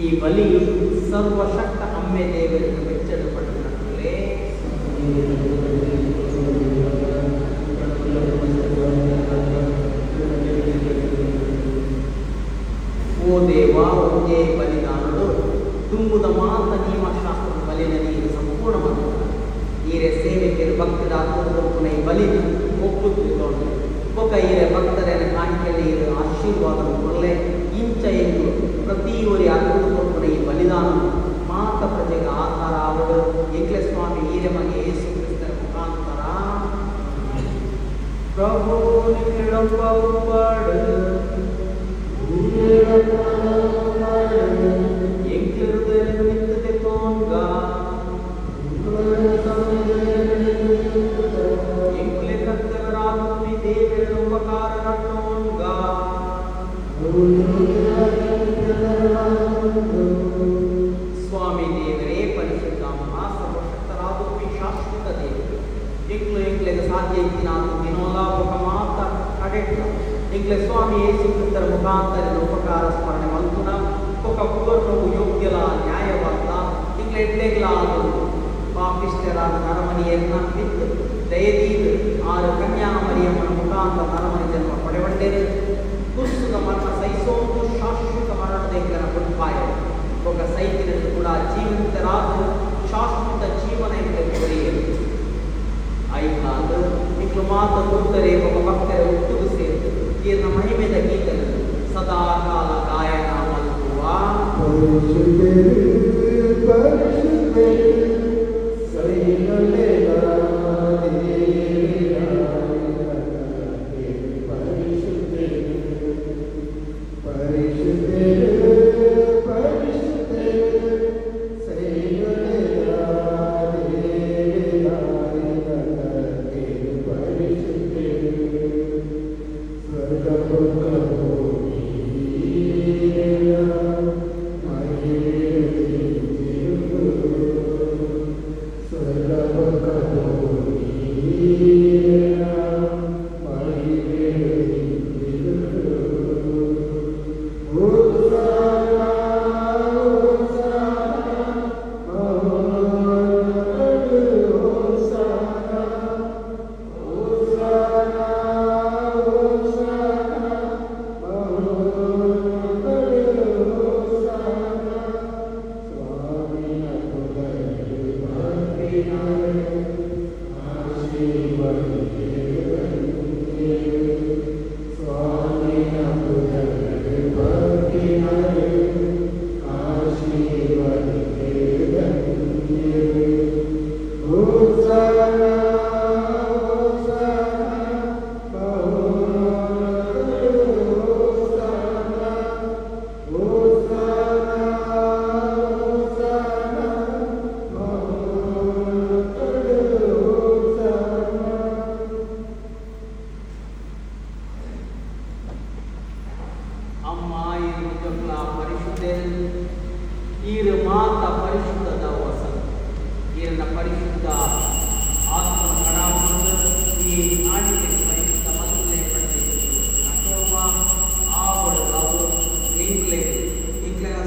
ಈ ಬಲಿ ಸರ್ವಶಕ್ತ ಅಮ್ಮೆ ದೇವರಿಗೆ ಮೆಚ್ಚಲ್ಪಟ್ಟನಲ್ಲೇ ಓ ದೇವ ಒಂದೇ ಬಲಿದಾನಡು ತುಂಬುದ ಮಾತ ನಿಯಮಶಾಸ್ತ್ರದ ಬಲಿನ ನೀರು ಸಂಪೂರ್ಣ ಮಾಡ್ತಾರೆ ಈರೆ ಸೇವೆಗೆ ಭಕ್ತರಾದ ಈ ಬಲಿನ ಒಪ್ಪುತ್ತಿದ್ದೋಣ ఒక ఈరే భక్తరైన కాಣಿಕೆಯಲ್ಲಿ ఆశీర్వాదం కొరలే ఇంచ ಎಂದು ಪ್ರತಿಯೊರಿ ಅದ್ಭುತ ಕೊಡುವ ಈ ಬಲಿದಾನ ಮಾತ ಪ್ರಜೆಗೆ ಆಧಾರ ಆವಡು ಏಕಲೆ ಸ್ವಾಮಿ ಈರೆ ಮನೆ ಯೇಸು ಕ್ರಿಸ್ತರ ಮುಖಾಂತರ ಪ್ರಭು ನಿರಪೌಪಡು ಎಂಕ್ಲಿರುದೆ ನಿಂತದೆ ತೋಂಗ ಎಂಕ್ಲೆ ಕರ್ತರಾದ ದೇವರ ಉಪಕಾರ ನಟ್ಟೋಂಗ ಸ್ವಾಮಿ ದೇವರೇ ಪರಿಶುದ್ಧ ಸರ್ವಶಕ್ತರಾದ ಶಾಶ್ವತ ದೇವರು ಎಂಕ್ಲೆಗೆ ಸಾಧ್ಯ ಇತ್ತು ನಾನು ದಿನೋಲ ఒక ಮಾತ ಕಡೆಟ್ಟ ಎಂಕ್ಲೆ ಸ್ವಾಮಿ ಯೇಸು ಕ್ರಿಸ್ತರ ಮುಖಾಂತರ ಉಪಕಾರ ಸ್ಮರಣೆ ಮಂತುನ ఒక ಪೂರ್ಣವು ಯೋಗ್ಯಲ ನ್ಯಾಯವಾದ ಎಂಕ್ಲೆ ಎಡ್ಡೆಗ್ಲಾದು ಪಾಪಿಷ್ಟರಾದ ನರಮನಿಯನ್ನ ಬಿತ್ತು ದಯದೀದು ಆರು ಕನ್ಯಾಮರಿಯಮ್ಮನ ಮುಖಾಂತರ ನರಮನಿ ಜನ್ಮ ಪಡೆವಂಡೇರು ಕುಸುಗ ಮರಣ ಸಹಿಸೋದು ಶಾಶ್ವತ ಮರಣದೇಕರ ಗುಡ್ಪಾಯ ఒక ಸೈತಿನಲ್ಲಿ ಕೂಡ ಜೀವಂತರಾದ ಶಾಶ್ವತ ಜೀವನ ಎಂಬುದಕ್ಕೆ ಬರೆಯಲು ಐಕಾಲು ನಿಕ್ಲು ಮಾತ ಗುರುತರೆ ಒಬ್ಬ ಭಕ್ತರ ಹುಟ್ಟುದು ಸೇರಿತು ಈರ್ನ ಮಹಿಮೆದ ಗೀತಲು ಸದಾ ಕಾಲ ಗಾಯನ ಮಲ್ಕುವ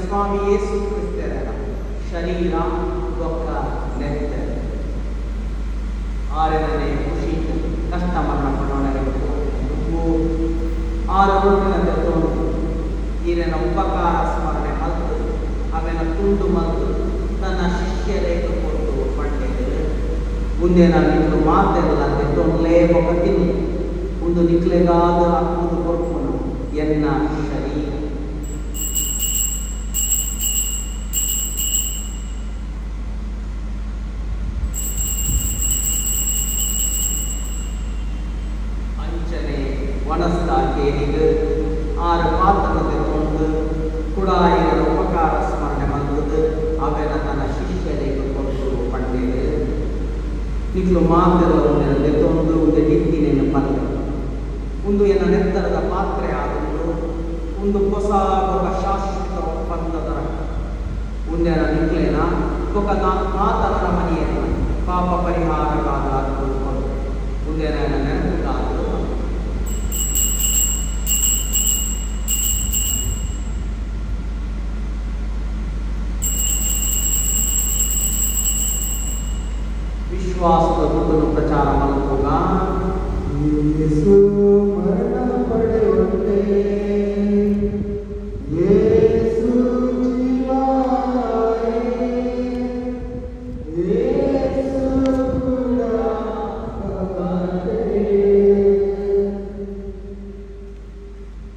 ಸ್ವಾಮಿ ಯೇಸು ಕ್ರಿಸ್ತರ ಶರೀರ ಒಕ್ಕ ನೆತ್ತ ಆರನೇ ಖುಷಿ ಕಷ್ಟ ಮರಣ ಪಡೋಣಬೇಕು ಆರು ರೋಗಿನಂತೆ ತೋರು ಈರನ ಉಪಕಾರ ಸ್ಮರಣೆ ಮಲ್ತು ಅವನ ತುಂಡು ಮಲ್ತು ತನ್ನ ಶಿಷ್ಯರೇನು ಕೊಟ್ಟು ಪಂಡಿತರು ಮುಂದೆ ನಾನು ಮಾತೆಲ್ಲ ತೆತ್ತೊಂದ್ಲೇ ಒಬ್ಬ ತಿನ್ನಿ ಒಂದು ನಿಕ್ಲೆಗಾದ ಹಾಕುವುದು ಕೊಡ್ಕೊಂಡು ಎನ್ನ ಶರೀರ ವನಸ್ತಾಕೇನಿಗೆ ಆರು ಪಾತ್ರತೆ ತೊಂದು ಕುಡಾಯಿಗಳ ಉಪಕಾರ ಸ್ಮರಣೆ ಬಂದದ್ದು ಅವೆಲ್ಲ ತನ್ನ ಶಿಷ್ಯರಿಗೆ ಕೊಟ್ಟು ಪಂಡಿದೆ ನಿಕ್ಲು ಮಾತೆಲ್ಲ ನೆತ್ತೊಂದು ಒಂದು ನಿಟ್ಟಿನ ಪಲ್ಲೆ ಒಂದು ಏನ ನೆತ್ತರದ ಪಾತ್ರೆ ಆದದ್ದು ಒಂದು ಹೊಸ ఒక ಶಾಶ್ವತ ಒಪ್ಪಂದದ ಒಂದೇನ ನಿಕ್ಲೇನ ఒక ಮಾತವರ ಮನೆಯನ್ನು ಪಾಪ ಪರಿಹಾರವಾದ ಒಂದೇನ ನೆನಪುಗಾದ ವಿಶ್ವಾಸದ ದೂತನು ಪ್ರಚಾರ ಮಾಡುವಾಗ ಯೇಸು ಮರಣ ಪಡೆಯುವಂತೆ ಯೇಸು ಜೀವಾಯ ಯೇಸು ಕೂಡ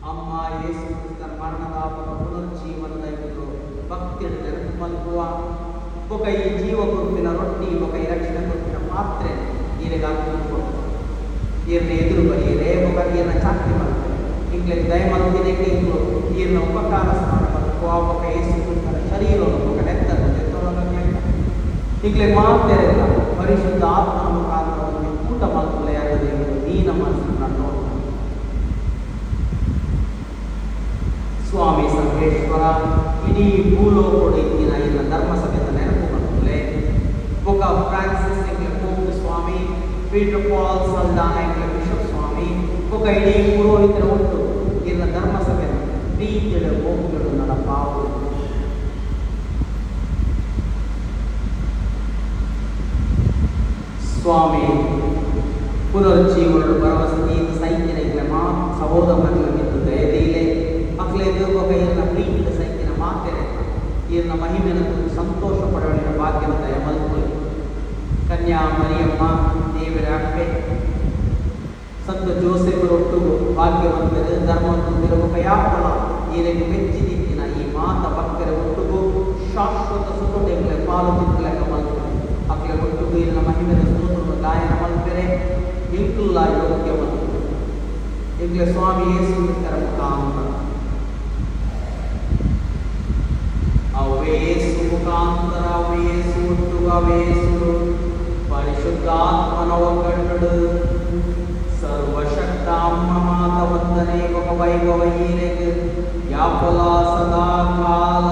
ಅಮ್ಮ ಯೇಸು ಕ್ರಿಸ್ತನ ಮರಣದ ಪುನರ್ಜೀವನದ ಇವರು ಭಕ್ತಿ ನೆನಪು ಮಲ್ಕುವ ఒక ఈ జీవ కొరుకున రొట్టి ఒక ఈ రక్షణ కొరుకున పాత్ర ఈయనగా ఈయన ఎదురు ಬರೀರೆ ఒక ఈయన ಚಾಕ್ರಿ ಮಾಡ್ತಾರೆ ಇಂಗ್ಲೆಂಡ್ ದಯಮಂದಿನಿಗೆ ಈಯನ ಉಪಕಾರ ಸ್ಥಾನ ಮಲ್ಕುವ ఒక ಯೇಸು ಕ್ರಿಸ್ತನ ಶರೀರವನ್ನು ఒక ನೆತ್ತನ್ನು ಇಂಗ್ಲೆಂಡ್ ಮಾತೆರೆಲ್ಲ ಪರಿಶುದ್ಧ ಆತ್ಮನ ಮುಖಾಂತರವನ್ನು ಊಟ ಮಲ್ಕುಲೆಯಾಗದೆ ದೀನ ಮನಸ್ಸನ್ನು ಸ್ವಾಮಿ ಸರ್ವೇಶ್ವರ ಇಡೀ ಭೂಲೋಕದ ಇದ್ದಿನ ಇಲ್ಲ ಧರ್ಮಸಭೆಯ ನೆನಪು ಬಂದಲೆ ಒಬ್ಬ ಫ್ರಾನ್ಸಿಸ್ ಎಂಗ್ಲೆ ಪೋಪ್ ಸ್ವಾಮಿ ಪೀಟರ್ ಪಾಲ್ ಸಲ್ದಾನ ಎಂಗ್ಲೆ ಬಿಷಪ್ ಸ್ವಾಮಿ ಒಬ್ಬ ಇಡೀ ಪುರೋಹಿತರ ಒಟ್ಟು ಇಲ್ಲ ಧರ್ಮಸಭೆಯ ಪ್ರೀತಿಯ ಹೋಗುಗಳು ನಡೆಪಾವು ಸ್ವಾಮಿ ಪುನರುಜ್ಜೀವನರು ಭರವಸೆ ಸೈನ್ಯನ ಇಲ್ಲ ಮಾ ಸಹೋದರನಿಗೆ ದಯದೀಲೆ ಮಕ್ಕಳೇ ದೇವರ ಪ್ರೀತಿಯ ಸೈನ್ಯನ ಮಾತೆರೆ ಈಯನ ಮಹಿಮೆಯನ್ನು ಕುರಿತು ಸಂತೋಷ ಪಡುವ ಭಾಗ್ಯದ ದಯ ಮಲ್ಕೊಳ್ಳಿ ಕನ್ಯಾ ಮರಿಯಮ್ಮ ದೇವರ ಅಪ್ಪೆ ಸಂತ ಜೋಸೆಫರೊಟ್ಟು ಭಾಗ್ಯವಂತರು ಧರ್ಮವಂತರು ಕಯಾಪಲ ಈಯನಿಗೆ ಮೆಚ್ಚಿದಿದ್ದಿನ ಈ ಮಾತ ಭಕ್ತರ ಒಟ್ಟಿಗೂ ಶಾಶ್ವತ ಸುಖಗಳ ಪಾಲು ಚಿತ್ರಲೆಕ್ಕ ಮಲ್ಕೊಳ್ಳಿ ಮಕ್ಕಳ ಒಟ್ಟಿಗೂ ಈಯನ ಮಹಿಮೆಯ ಸ್ತೋತ್ರದ ಗಾಯನ ಮಲ್ಪರೆ ಇಂಕುಲ್ಲ ಯೋಗ್ಯವಂತ ಇಂಗ್ಲೆ ಸ್ವಾಮಿ ಯೇಸು ಕ್ರಿಸ್ತರ ಮುಖಾಂತರ ಅವೇಸು ಮುಖಾಂತರ ಅವೇಸು ಒಟ್ಟುಗ ಅವೇಸು ಪರಿಶುದ್ಧಾತ್ಮನ ಒಗ್ಗಟ್ಟು ಸರ್ವಶಕ್ತ ಅಮ್ಮ ಮಾತ ವಂದನೆ ಒಬ್ಬ ವೈಭವ ಈರೆಗೆ ಯಾಪಲ ಸದಾ ಕಾಲ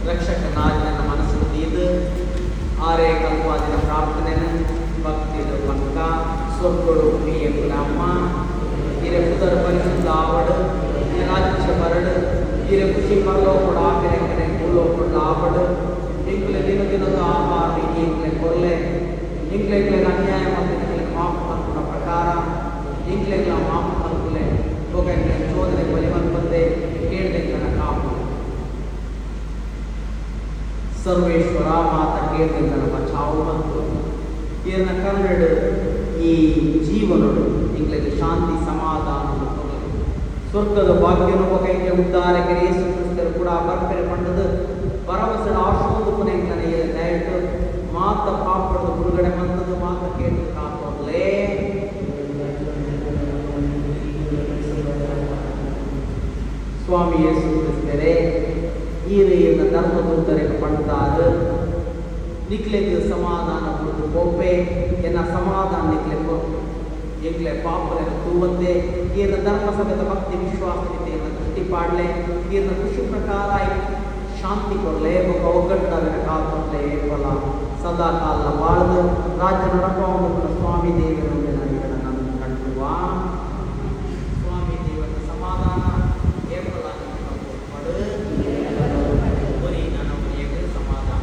ರಕ್ಷಕನಾಜ್ಞನ ಮನಸ್ಸು ತೀದು ಆರೇ ಕಲ್ಪಾದಿನ ಪ್ರಾರ್ಥನೆಯನ್ನು ಭಕ್ತಿದ ಪಂಕ ಸ್ವರ್ಗಡು ಪ್ರಿಯಕುಲ ಅಮ್ಮ ಇರೆ ಪುದರ ಪರಿಶುದ್ಧ ಆವಡು ರಾಜ್ಯ ಬರಡು ಇರೆ ಖುಷಿ ಪರಲೋಕಡು ಆಕೆರೆ ಭೂಲೋಕಡು ಆವಡು ಇಂಕ್ಲೆ ದಿನ ದಿನದ ಆಹಾರ ಇಂಕ್ಲೆ ಕೊರ್ಲೆ ಇಂಕ್ಲೆ ಅನ್ಯಾಯ ಮತ್ತು ಮಾಫ್ ಮಲ್ಪುನ ಪ್ರಕಾರ ಇಂಕ್ಲೆ ಮಾಫ್ ಮಲ್ಪುಲೆ ಹೋಗ ಚೋದನೆ ಬಲಿ ಮಲ್ಪಂದೆ ಕೇಳ್ದೆಂಕನ ಕಾಪು ಸರ್ವೇಶ್ವರ ಮಾತ ಕೇಳ್ದೆಂಕನ ಬಚಾವು ಬಂತು ಈಯನ ಕನ್ನಡ ಈ ಜೀವನಗಳು ಇಂಗ್ಲೆಗೆ ಶಾಂತಿ ಸಮಾಧಾನ ಸ್ವರ್ಗದ ಭಾಗ್ಯನು ಕೈಗೆ ಉದ್ದಾರಕ್ಕೆ ಯೇಸು ಕ್ರಿಸ್ತರು ಕೂಡ ಬರ್ಕರೆ ಪಂಡದು ಭರವಸೆ ಆಶೋದಪ್ಪನ ಎಂಗ್ಲನೆ ದಯವಿಟ್ಟು ಮಾತ ಪಾಪದ ಬಿಡುಗಡೆ ಮಂತದ್ದು ಮಾತ ಕೇಳಿ ಕಾಪೋರ್ಲೇ ಸ್ವಾಮಿ ಯೇಸು ಕ್ರಿಸ್ತರೇ ಈ ರೀತಿಯ ಧರ್ಮದೂತರಿಗೆ ಪಡ್ತಾರೆ ನಿಕ್ಲೆಗೆ ಸಮಾಧಾನ ಕೊಡು ಒಬ್ಬೆ ಎನ್ನ ಸಮಾಧಾನ ನಿಕ್ಲೆ ಎಂಗ್ಲೆ ಪಾಪಲೆ ತೂವಂತೆ ಈಯನ ಧರ್ಮಸಭೆದ ಭಕ್ತಿ ವಿಶ್ವಾಸತೆಯನ್ನು ದೃಷ್ಟಿ ಪಾಡ್ಲೆ ಈಯನ ಖುಷಿ ಪ್ರಕಾರ ಶಾಂತಿ ಕೊಡ್ಲೆ ಒಬ್ಬ ಒಗ್ಗಟ್ಟದ ಕಾಲ್ಪಡ್ಲೆ ಫಲ ಸದಾ ಕಾಲ ಬಾಳ್ದು ರಾಜ್ಯ ನಡಪವನ್ನು ಸ್ವಾಮಿ ದೇವರನ್ನು ನಾನು ಕಂಡುವ ಸ್ವಾಮಿ ದೇವರ ಸಮಾಧಾನ ಏಫಲ ಪಡು ಬರೀ ನನ್ನ ಮನೆಯ ಸಮಾಧಾನ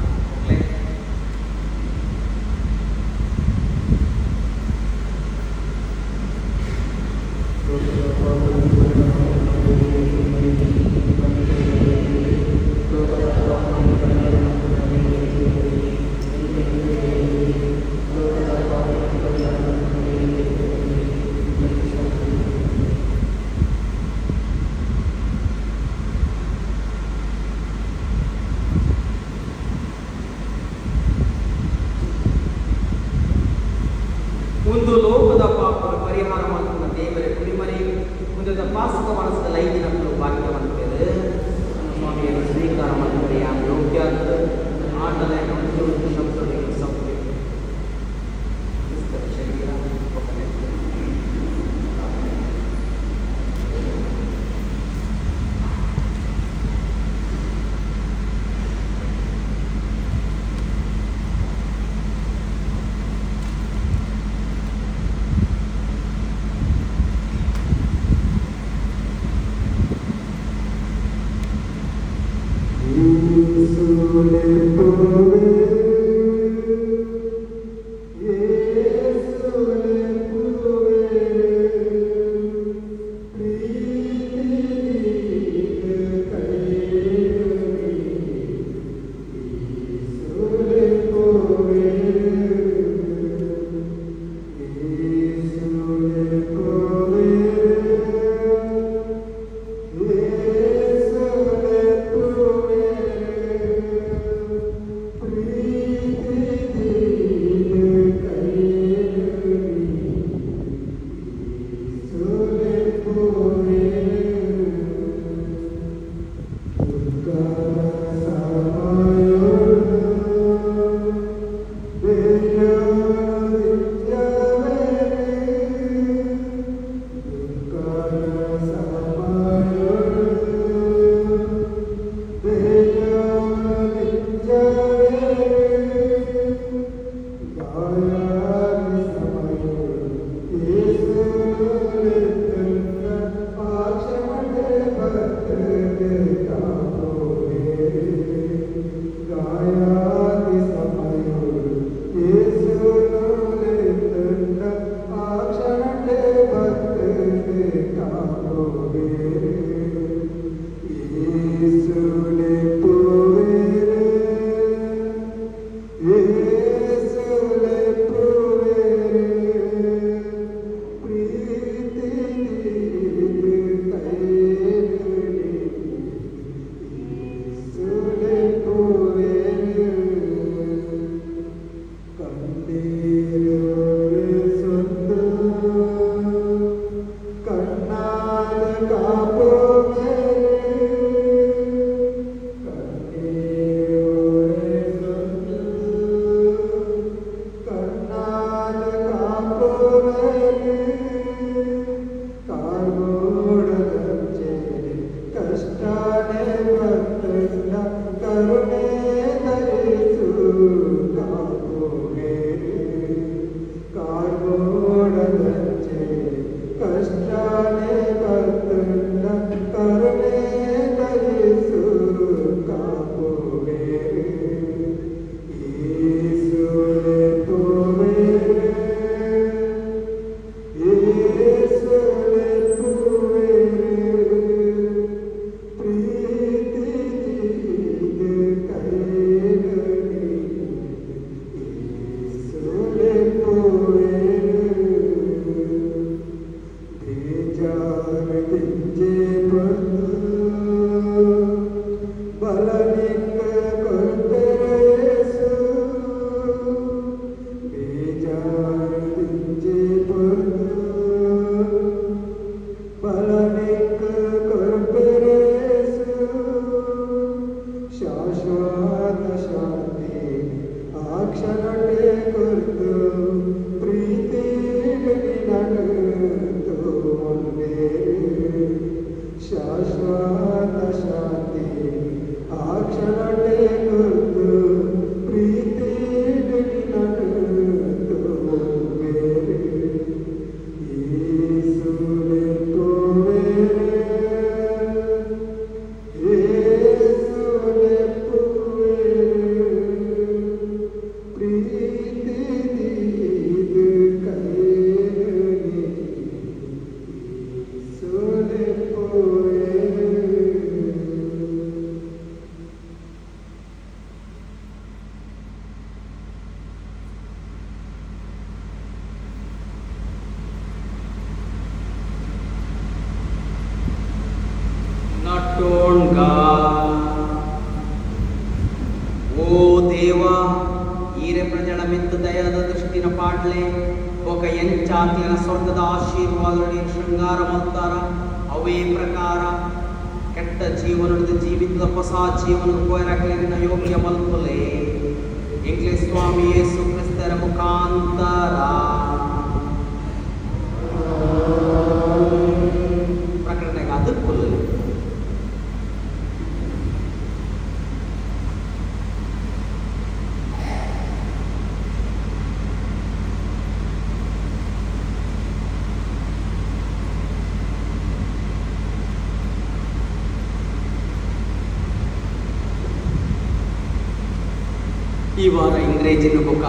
ಈ ವಾರ ಇಂಗ್ರೇಜಿನ ಬೊಕ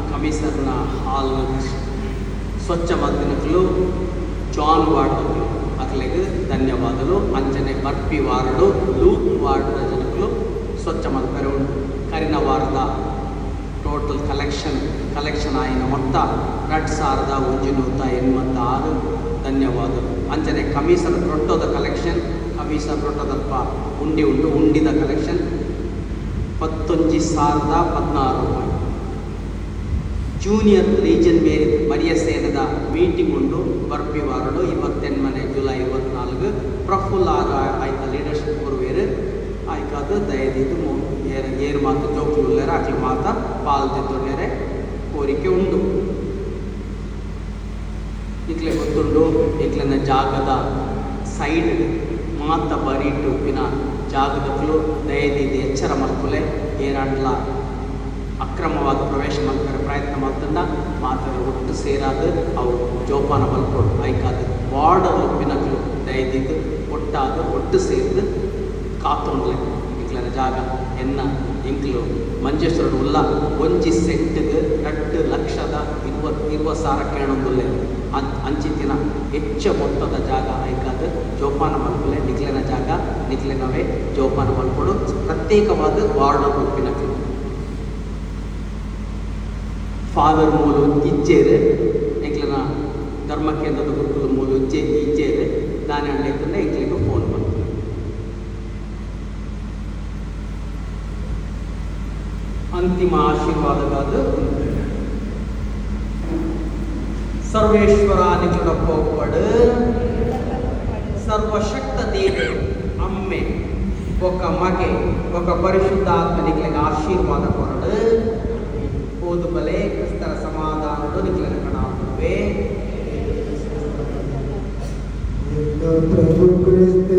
ಕಮಿಸರ್ನ ಹಾಲ್ ಸ್ವಚ್ಛ ಮಲ್ತಿನಕ್ಲು ಜಾನ್ ವಾರ್ಡ್ ಅಕ್ಲೆಗ್ ಧನ್ಯವಾದಗಳು. ಅಂಚನೆ ಬರ್ಪಿ ವಾರ್ಡು ಲೂಪ್ ವಾರ್ಡ್ ಜನಕ್ಕಲು ಸ್ವಚ್ಛ ಮಲ್ಪರೆ ಉಂಟು. ಕರಿನ ವಾರದ ಟೋಟಲ್ ಕಲೆಕ್ಷನ್ ಆಯಿನ ಮೊತ್ತ 2,186 ಧನ್ಯವಾದಗಳು. ಅಂಚನೆ ಕಮಿಸರ್ ರೊಟ್ಟದ ಕಲೆಕ್ಷನ್ ಕಮಿಸರ್ ರೊಟ್ಟದಲ್ಪ ಉಂಡಿ ಉಂಟು. ಉಂಡಿದ ಕಲೆಕ್ಷನ್ 19,016 ರೂಪಾಯಿ. ಜೂನಿಯರ್ ಲೀಜನ್ ಮರಿಯ ಸೇನದ ಮೀಟಿಂಗ್ ಉಂಟು ಬರ್ಪಿ ವಾರಡು 28 ಜುಲೈ 24 ಪ್ರಫುಲ್ ಆಯ್ತ ಲೀಡರ್ಶಿಪ್ ಕೊರುವೇರು ಆಯ್ಕಾದ ದಯದಿದ್ದು ಏರು ಮಾತು ಜೋಕ್ಲುಲ್ಲೇರ ಅಕ್ಲ ಮಾತ ಪಾಲ್ತಿದ್ದೊಂಡರೆ ಕೋರಿಕೆ ಉಂಟು. ಇಕ್ಲೆ ಗೊತ್ತುಂಡು ಇಕ್ಲನ ಜಾಗದ ಸೈಡ್ ಮಾತ ಬರೀಟು ಉಪ್ಪಿನ ಜಾಗದಕ್ಕಲು ದಯದಿದ್ದು ಎಚ್ಚರ ಮಲ್ಪುಲೆ ಏರಾಂಡ್ಲ ಅಕ್ರಮವಾದ ಪ್ರವೇಶ ಮಲ್ಪರ ಪ್ರಯತ್ನ ಮಾಡ್ತಂಡ ಮಾತ್ರ ಒಟ್ಟು ಸೇರಾದ ಅವು ಜೋಪಾನ ಮಲ್ಪಡು ಐಕಾದ ಬಾರ್ಡರ್ ಉಪ್ಪಿನಕ್ಕಲು ದಯದಿದ್ದು ಒಟ್ಟು ಸೇರಿದು ಕಾತೊಂಡ್ಲೆ ಇಂಕ್ಲನ ಜಾಗ ಎನ್ನ ಇಂಕ್ಲು ಮಂಜೇಶ್ವರ ಉಲ್ಲ 1 ಸೆಂಟ್ಗೆ 2,20,000 ಕೇಳೊಂದುಲ್ಲೆ ಅಂಚಿತ್ತಿನ ಹೆಚ್ಚ ಮೊತ್ತದ ಜಾಗ ಐಕಾದ ಜೋಪಾನ ಮಲ್ಪಲೆ ನಿಕ್ಲೆನ ಜಾಗ ನಿಕ್ಲೆನವೇ ಜೋಪಾನ ಮಲ್ಪಡು ಪ್ರತ್ಯೇಕವಾದ ಬಾರ್ಡರ್ ಉಪ್ಪಿನಕ್ಕಲು ಫಾದರ್ ಮೂಲು ಇಚ್ಚೇರು ಎಂಕ್ಲನ ಧರ್ಮ ಕೇಂದ್ರದ ಗುರುಕುಲ ಮೂಲು ಇಚ್ಚೇರು ದಾನಿ ಅಂಡೇತಂದ್ರೆ ಎಂಕ್ಲಿಗೆ ಫೋನ್ ಮಾಡ್ತಾರೆ. ಅಂತಿಮ ಆಶೀರ್ವಾದಗಾದ ಸರ್ವೇಶ್ವರ ನಿಕಟಪ್ಪಡು ಸರ್ವಶಕ್ತ ದೇವೆ ಅಮ್ಮೆ ఒక ಮಗೆ ఒక ಪರಿಶುದ್ಧಾತ್ಮ ನಿಕ್ಲಿಗೆ ಆಶೀರ್ವಾದ ಕೊರಡು ಓದು ಬಲೆ ಕ್ರಿಸ್ತರ ಸಮಾಧಾನದ ನಿಕ್ಲಿಗೆ ಕಣಾಗುವೆ. ಪ್ರಭು ಕ್ರಿಸ್ತ